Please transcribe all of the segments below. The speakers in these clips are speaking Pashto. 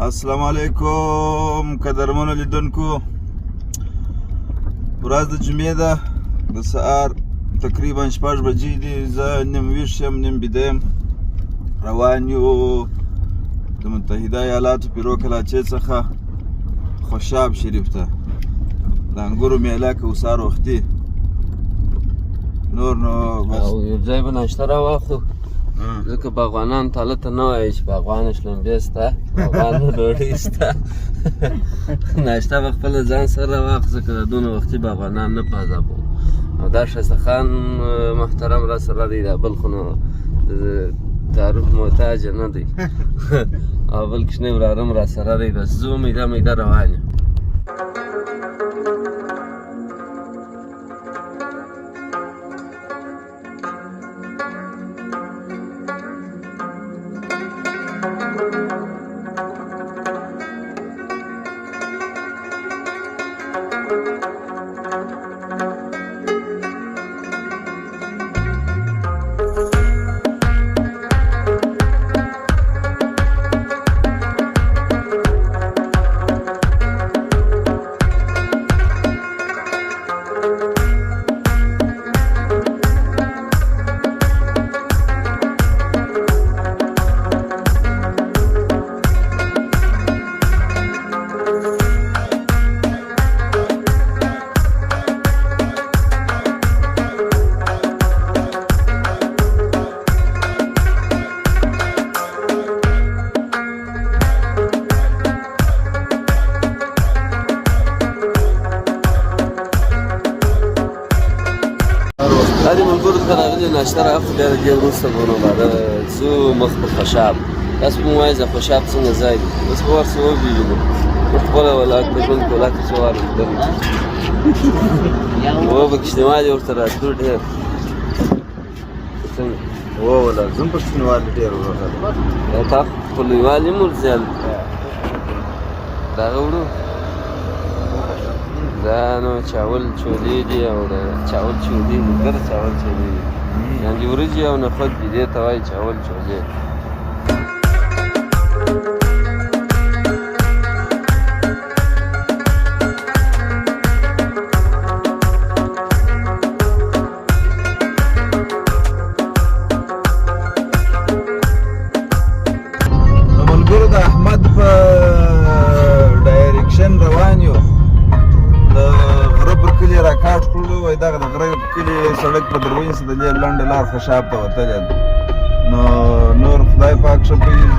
السلام علیکم قدرمنو لیدونکو، ورځ د جمعې ده، د سهار تقریبا 6 بجې دي. زه نیم ویښ یم نیم بیده یم. روان یو د متحده ایالاتو پیرو کلاچې څخه خوشاب شریف ته د انګورو میله کوثر وختي. نور نو بس یو ځای به ناشته راواخلو، ځکه باغوانان ته هلته نه وایي چې باغوانه شلومبې شته، باغوانه ډوډۍ شته. ناشته به خپله ځان سره راواخلو، ځکه د دونه وختي باغوانان نه په عذابوو. او دا ښایسته خان محترم را سره دی، دا بل خو نو تعارف محتاج نه دی. او بل کوچنی وراره م را سره دی. بس زه میده میده روان یم. دا دې ملګرو ته راغلي ناشته رااخلو، بیا د دې وروسته به نو بعده ځو مخ په خوشاب. تاسو به مو وایئ چې خوشاب څنګه ځای دی، بس به ورسره ووینو. موږ خپله ولایت د ژوند په ولایت کې څه وار لیدلی و به کشتمال یې ورته راتلو ډېر. څنګه ووله زه هم په کښېنوالي ډېر وروغلی. یا تا خو لویوال یم ورزیال د هغه وړو دا نو چاول چولې دي، او د چاول چولې ګر چاول چولې دي، یعنې وریجې او نخود دي، دې ته وایي چاول چولې. د ملګرو د احمد په ډایرکشن روان یو. د غره پر کلي راکاټ کړلو، وایي دغه د غره پر کلي سړک په دروینځ د دې لنډه لار خوشاب ته وتلی ده. نو نور خدای پاک ښه پوهېږي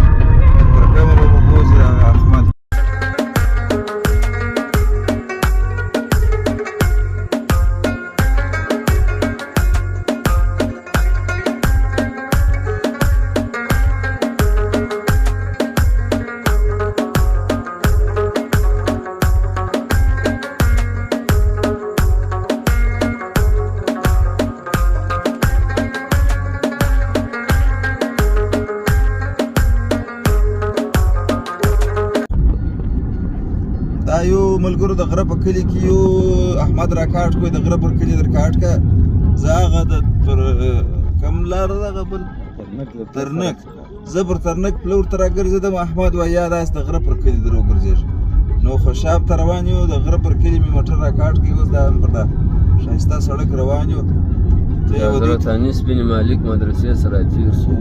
پر کومه به بوځي هغه احمد. دا یو ملګرو د غره په کلي کې یو احمد راکاټ کوی، د غره پر کلي در کاټ که زه هغه د پر کوم لاره ده هغه بل ترنک، زه پر ترنک پله ورته راګرځېدم. احمد وایي یا داسې د غره پر کلي در وګرځېږي. نو خوشاب ته روان یو، د غره پر کلي مې موټر راکاټ کوي. اوس دا پر دا ښایسته سړک روان یو. حضرت انیس بن مالک مدرسې سره تېر شو.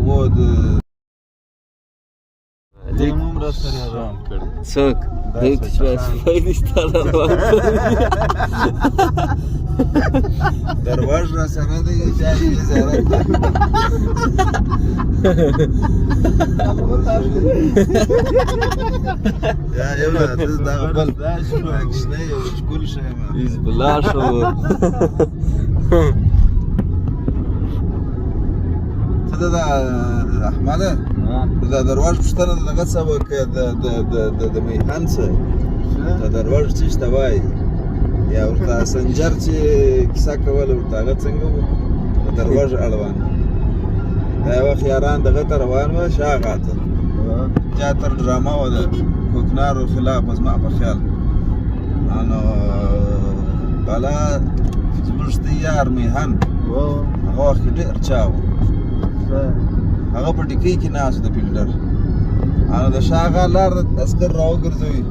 څوک دی که چې سپی دي ستا را روان درواز را سره دی جایي زیارت ده. یا یو نه دغه بل کوچنی یو ښکل شی یم حزب الله شو. ته د احمده د درواز پوښتنه دغه څه وکړه د میهن څه د درواز څه ته وایي، یا ورته سنجر چې کیسه کوله ورته هغه څنګه و د درواز اړوند. دا یو وخت یاران دغه ته روان وه شاغه ته تیاتر ډرامه وه د کوکنارو خلاف زما په خیال. نو بالا زموږ د یار میهن هغه وخت کې ډېر چا و، هغه په ټیکۍ کې ناست د فیلډر انا د شاغه لار د عسكر راوګرځوي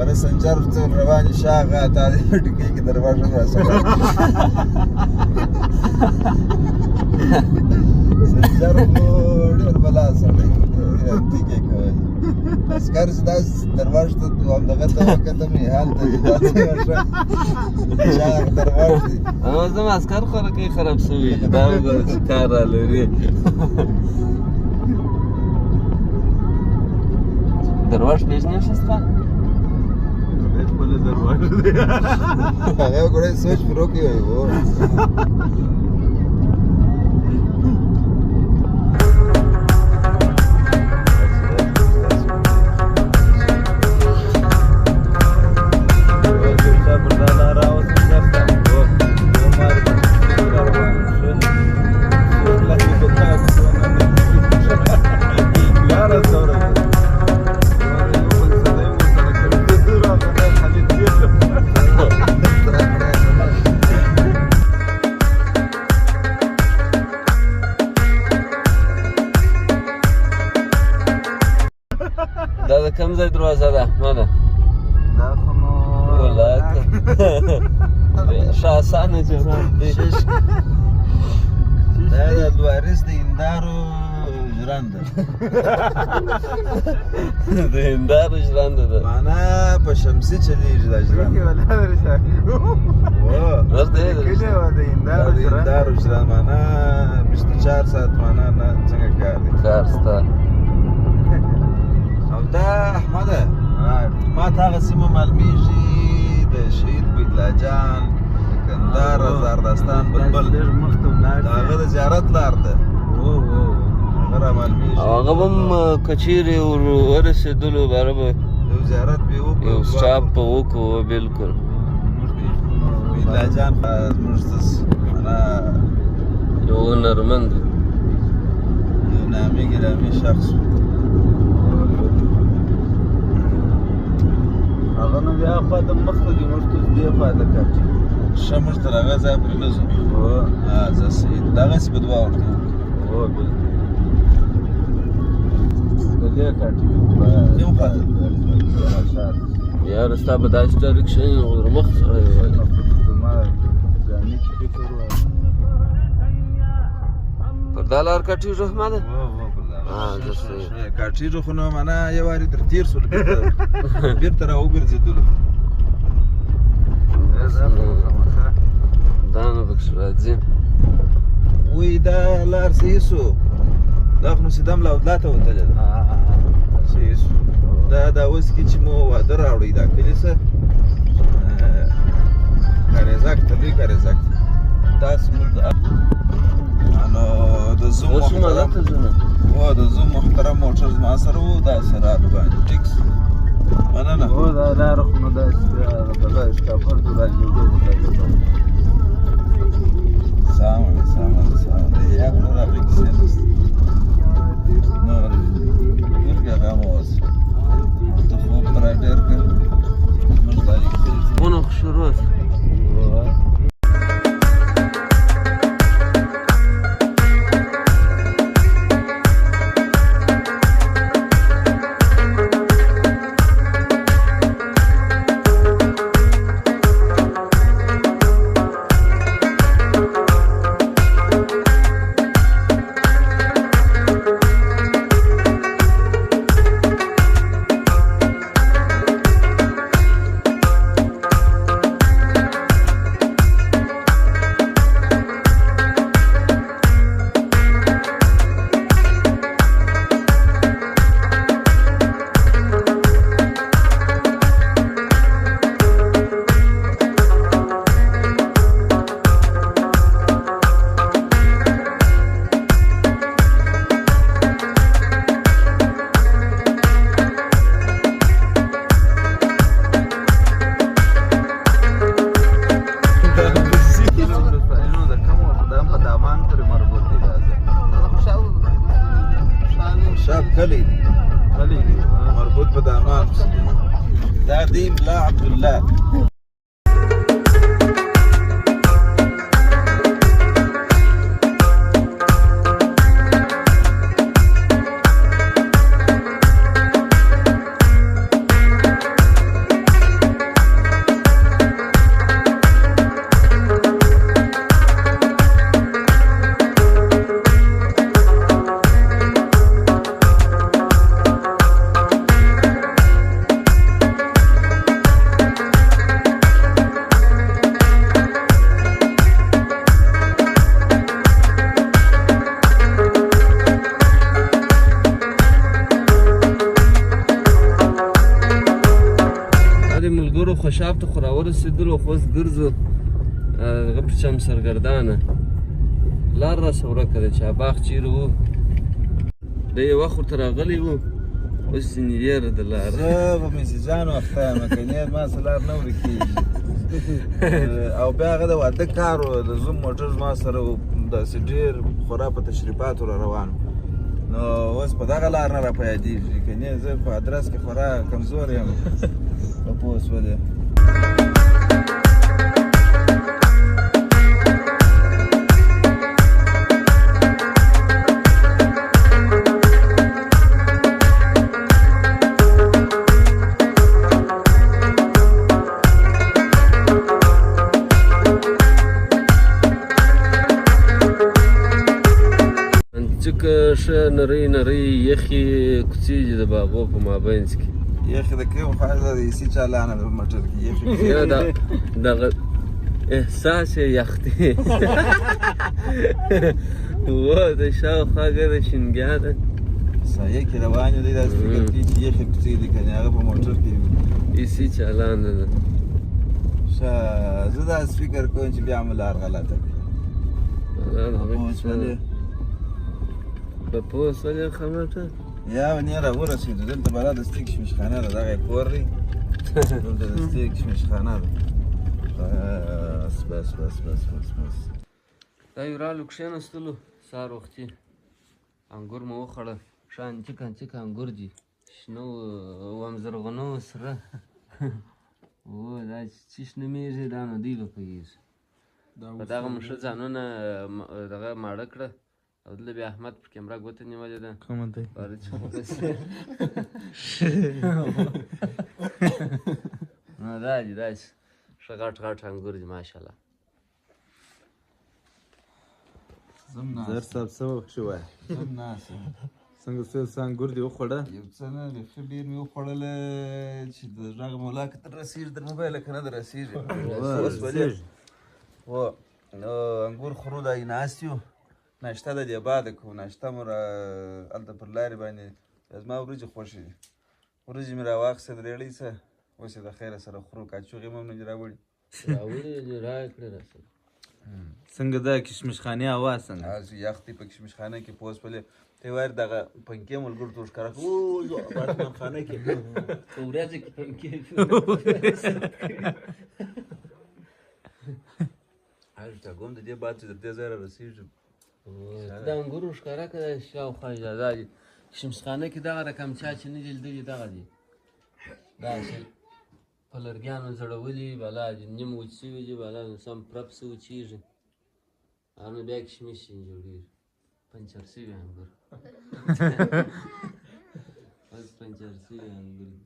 اره سنجر ته روان شاغه تا دې ټکی کې دروازه راځي سنجر ډېر بلا سره ټکی کوي عسكر داس دروازه ته هم دغه ته وکته می حال ته شاغه دروازه اما زما عسكر خو راکې خراب شوی دا وګوره چې کار را لري دروازه پیژنې شسته خپل دروازه دی هغه ګورې سوچ پرو کې وای وو دا د کوم ځای دروازه ده ماده دا خو نو ولاکه ښه اسانه جوړه دی دا د لوارس د هندارو ژرنده د هندارو ژرنده ده معنا په شمسي چلیږي دا ژرنده ولا درشه ورته یې کله و د دا د هندارو هندارو ژرنده معنا 24 ساعت معنا نه څنګه کار دی کار سته او دا احمده ما ته هغه سیمه معلومیږي د شهید بیدلا جان کندهار زردستان بلبل ډېر مخته ولاړ د هغه د زیارت لار ده هغه را معلومیږي هغه به هم کچیرې ورسېدلو باره به یو زیارت به وکړو یو سټاپ به وکړو بلکل بیدلا جان زموږ معنا یو هنرمند یو نامي ګرامي شخص هغه نو بیا خوا د مخته دي موږ ته دې خوا د کاټي ښه موږ تر هغه ځایه پرې نه ځو زه دغسې به دعا ورته وکړو د دې کاټي کوم خوا ته یاره ستا به داسې ډایرکشن وي نو در مخ سره یې وایي زما ګامې کې فکر وایي پر دا لار کټېږو احمده کاټېږو خو نو معنا یو وارې تر تېر سولو بېرته را وګرځېدلو دا نو پکښې راځي وی دا لار صحیح سو دا خو نو سیده ملاودلا ته وتلې ده صحیح سو دا اوس کې چې مو واده راوړی دا کلي څه کاریزاک ته لوی کاریزاک داسې موږ نو د زوم اوس هم هلته ځو نو د زوم محترم موټر زما سره و داسې راغلو باندې ټیک سو مننه هو دا لاره خو نو داسې دغه اسټاپر د راجوګو سامن یا خو را پکې نشته نور ورګه هغه اوس ته خو پر ډېر کې موږ دایې خونه خو شروع ده کلی مربوط په دامان دا دی ملا عبدالله انګورو خوشاب ته خو راورسېدلو خو اوس ګرځو هغه پر چم سرګردانه لار راسه ورکه ده چاباغ چیرې وو دی یو وخت ورته راغلی وو اوس ځینې یېره د لاره زه په میسجانو اخته یم کنې ما څه لار نه ورکېږي او بیا هغه د واده کار و د زوم موټر زما سره و داسې ډېر خورا په تشریفاتو را روان نو اوس په دغه لار نه را په یادېږي کنې زه په ادرس کې خورا کمزور یم په پوه شولې ښه نرۍ نرۍ یخې کوڅې دي د باغو په مابینځ کې یخې د کوم خوا ده د ایسي چالانه د موټر کې یخې یا دغه احساس یې یخ دی و د شاوخوا ګره شینګیا ده سایه کې روان یو دی داسې فکر کوي چې یخې کوڅې دي کنې هغه په موټر کې ایسي چالانه ده ښه زه داسې فکر کوم چې بیا مو لار غلطه کړي په پوه شولې خمټه یا ونې راورسېدو دلته بلا د ستې کشمشخانه ده دغه یې کور دی دلته د ستې کشمشخانه ده بس بس بس بس بس بس دا یو رالو کښېنستلو سهار وختي انګور مو وخوړل ښه انچک انچک انګور دي شنه وم زرغونه و سره و دا چې نومېږي دا نو دوی به پوهېږي په دغه مو ښه ځانونه دغه ماړه کړه او دلته بیا احمد په کیمره ګوته نیولې ده کومه دی نو دا دي داسې ښه غټ غټ انګور دي ماشاءالله زر صاحب څه وخت شو وای زم ناست یم څنګه څه انګور دې وخوړه یو څه نه بیخي ډېر مې وخوړله چې د غږ مولا که ته رسېږي در موبایله که نه در رسېږي هو نو انګور خورو دا یې ناست یو ناشته د دې باده کوو ناشته مو را هلته پر لارې باندې زما وریجې خوښې دي وریجې مې راواخیستې د ریړۍ څه اوس یې د خیره سره خورو کاچوغې مو هم نه دي راوړي راوړي رایې کړې راسره څنګه دا کشمشخانې هوا څنګه هسې یخ دی په کشمشخانه کې پوس پلې ته وایي دغه پنکې ملګرو ته ورښکاره کړه او اپارتمانخانه کې په ورځو کې پنکې هلته کوم د دې باد چې د دې ځای را رسېږي د انګورو ښکاره که شاوخوا اجازه دي کشمشخانه کې دغه رقم چا چې نه دي لیدلي دغه دي داسې په لرګیانو زړولي بلا دي نیم وچ سوي دي بلا نو سم پرپ سه وچېږي هغه نو بیا کشمش جوړېږي پنچر سوي انګور اوس پنچر سوي انګور دي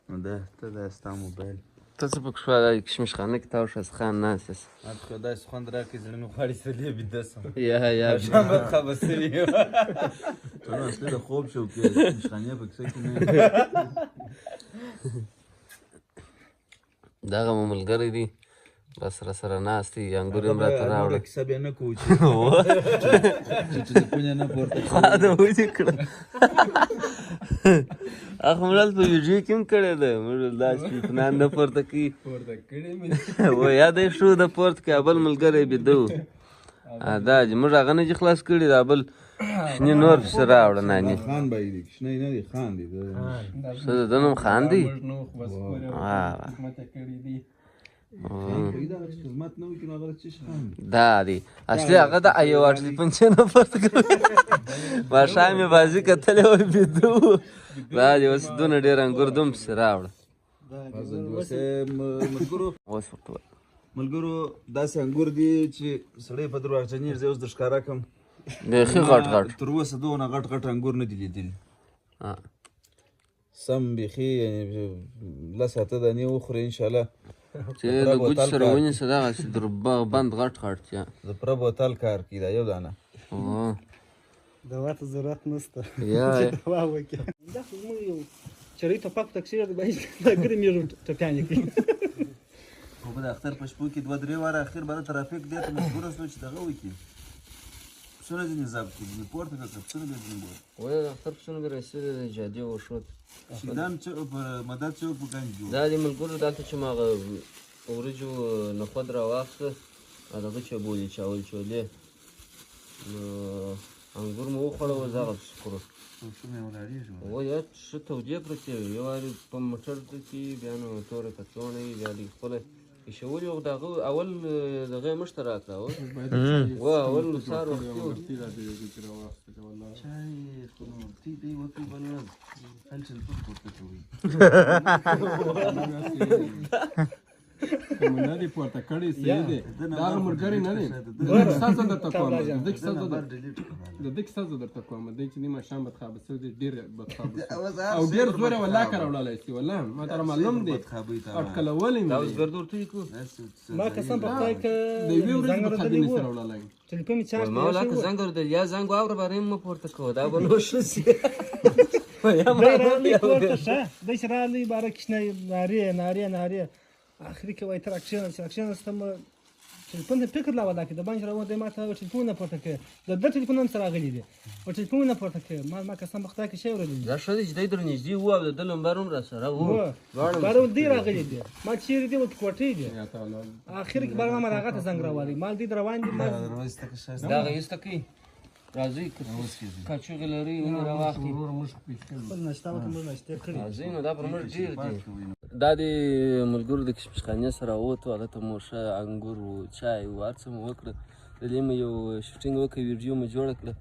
نو دا ته دا ستا موبایل ته څه پکې شوه دا کشمشخانه کې تاو شه خان ناست یاست ماته خو داسې خوند راکړي زړه مې غواړي سلې بیده سم یا شام به خبر سوي یم ته نو اصلي د خوب شوق کې کشمشخانې په کیسه کې نه دغه مو ملګری دی بس راسره ناست دی انګور هم راته راوړه کیسه بیا نه کوو چې ټلیفون یې نه پورته خوا ده ودې کړه هغه مو دلته ویډیو کې هم کړې ده موږ داسې ټلیفونان نه پورته کوي و یادی شو د پورته کابل ملګری بیده و دا چې موږ هغه نه چې خلاص کړي دا بل شنې نور پسې راوړه ناني خان به دي شنه نه دي خان دي څه د ده نوم خان دی خدمت نه وکړي نو هغه څه خان دا دی اصلي هغه د ایو ټلیفون چې نه پورته کړی ماښام یې بازي کتلی وای بیده و دا دې اوس دونه ډېر انګور دوم پسې راوړه اوس ورته وایه ملګرو داسې انګور دي چې سړی په درواغجنېږي زه اوس در ښکاره کړم بیخي غټ غټ تر اوسه دونه غټ غټ انګور نه دي لیدلي سم بیخي لس اته دانې وخورې انشاءالله چې د ګوچ سره ونیسه دغسې در بند غټ غټ یا د پوره بوتل کار کوي دا یو دانه دوا ته ضرورت نشته یا دوا وکړه دا خو زموږ یو چرۍ ټوپک تکسیر د باید دا ګرې مېږو ټپیانې کوي خو به د اختر په شپو کې دوه درې واره اخر به د ترافیک دې ته مجبوره شو چې دغه وکړي څه پسونه ځینې ضبط کړي پورته کړه پسونه بیا ځینې بول وایه د اختر پسونه مې رسېدلی دی جادې وشود شیدان پر مدد چوک په ګنج جوړ دا د ملګرو دلته چې ما هغه وریجو نخود راواخیسته هغه چې بولي چاول چولې نو انګور مو وخوړه اوس هغه پسې خورو وایه ښه تودې پرتې وي یو وارې په موټر کې بیا نو توره کڅوړه وي بیا لږ خپله ایښولي وو دغه اول دغه یې مشته راکړه و اول سهار وختي و نه دی پورته کړی صحیح دی دا هغه ملګري نه دی د دې کیسه زه درته کوم د دې کیسه زه درته کوم دی چې نیمه شام بدخوابه شوی دی ډېر بدخوابه او ډېر زور یې والله کره وړلی سي والله ما ته معلوم دی اټکلولی دا مې اوس ګردور ته یې کړو ما قسم په خدای که د یوې ورځې بدخوابي نه سره وړلی ټلیفون مې چارج ما ولا که زنګ ورته یا زنګ واوره باره مه پورته کوه دا به نو ښه سي راغلی پورته شه داسې راغلی باره کشنه نارې آخري کې وایي ته راکښېنستم ټلیفون ته فکر لا ودا کړي د باندې راووت دی ما ته ټلیفون نه پورته کړی د ده ټلیفون هم سره راغلی دی او ټلیفون نه پورته کړی ما قسم په خدای کې شی اورېدلی دا ښه دی چې دی در نږدې و او د ده لمبر هم را سره و باره دی راغلی دی ما چیرې دی ورته کوټې دی آخر کې باره ما هغه ته زنګ راوړی ما دی روان دي دا هغه ایسته کوي راځئ کاچوغې لري ونې راواخلي خپل نشته ورته موږ نشته کړي راځئ نو دا پر موږ ډېر دي دا د ملګرو د کشمشخانې سره ووتو هغه ته مو ښه انګور و چای و هر څه مو وکړه د دې مو یو شوټینګ وکړه ویډیو مو جوړه کړه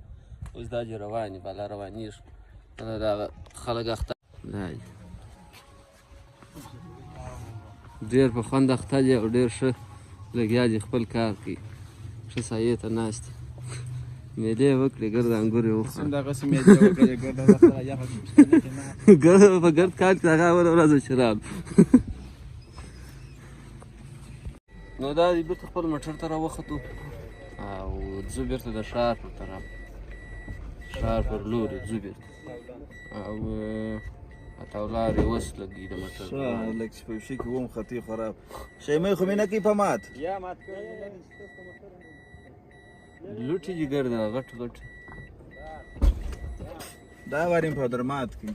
اوس دا چې روانې بالا روانېږو دغه خلک اخته ډېر په خوند اخته دي او ډېر ښه لګیا دي خپل کار کوي ښه سایې ته ناست دي میلې وکړې ګرد انګور یې وخوړه ګرد په ګرد کال کې هغه اوله ورځ چې راغلو نو دا دی بېرته خپل موټر ته راوختو او ځو بېرته د ښار پر طرف ښار پر لورې ځو بېرته او اتاولار یې اوس لګي د موټر لږ چې په وشي کې وم خطي خراب شیمې خو مې نه کوي په مات لوټي دي ګرده غټ دا واریم په درمات کې